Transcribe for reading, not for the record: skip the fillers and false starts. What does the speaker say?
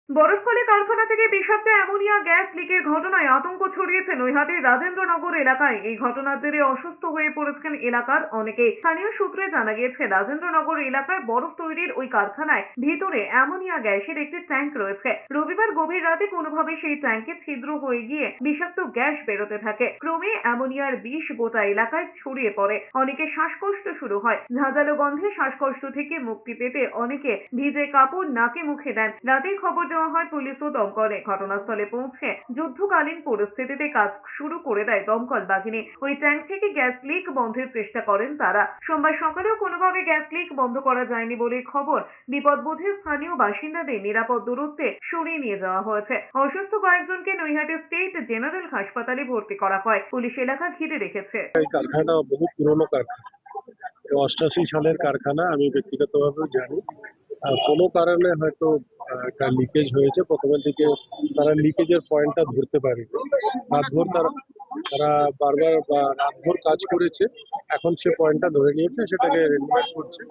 বরফকলে কারখানা থেকে বিষাক্ত অ্যামোনিয়া গ্যাস লিকের ঘটনায় আতঙ্ক ছড়িয়েছে নৈহাটির রাজেন্দ্রনগর এলাকায়। এই ঘটনার জেরে অসুস্থ হয়ে পড়েছেন এলাকার অনেকে। স্থানীয় সূত্রে জানা গিয়েছে, রাজেন্দ্রনগর এলাকার বরফ তৈরির ওই কারখানায় ভিতরে অ্যামোনিয়া গ্যাসের একটি ট্যাঙ্ক রয়েছে। রবিবার গভীর রাতে কোনোভাবে সেই ট্যাঙ্কে ছিদ্র হয়ে গিয়ে বিষাক্ত গ্যাস বেরোতে থাকে। ক্রমে অ্যামোনিয়ার বিষ গোটা এলাকায় ছড়িয়ে পড়ে। অনেকে শ্বাসকষ্ট শুরু হয়। ঝাঁঝালো গন্ধে শ্বাসকষ্ট থেকে মুক্তি পেতে অনেকে ভিজে কাপড় নাকে মুখে দেন। রাতেই খবর দেওয়া হয় পুলিশ ও দমকলে। ঘটনাস্থলে পৌঁছে যুদ্ধকালীন পরিস্থিতিতে কাজ শুরু করে দেয় দমকল বাহিনী। ওই ট্যাঙ্ক থেকে গ্যাস লিক বন্ধের চেষ্টা করেন তারা। সোমবার সকালেও কোনোভাবে গ্যাস লিক বন্ধ করা যায়নি বলে খবর। বিপদবোধে স্থানীয় বাসিন্দাদের নিরাপদ দূরত্বে সরিয়ে নিয়ে যাওয়া হয়েছে। অসুস্থ কয়েকজনকে নৈহাটি স্টেট জেনারেল হাসপাতালে ভর্তি করা হয়। পুলিশ এলাকা ঘিরে রেখেছে। এই কারখানাটা বহু পুরনো কারখানা, 88 সালের কারখানা। আমি ব্যক্তিগতভাবেও জানি কোনো কারণে হয়তো একটা লিকেজ হয়েছে। প্রথমের দিকে তারা লিকেজের পয়েন্টটা ধরতে পারেনি। রাতভর তারা বারবার রাতভর কাজ করেছে। এখন সে পয়েন্টটা ধরে নিয়েছে, সেটাকে রেনুভেট করছে।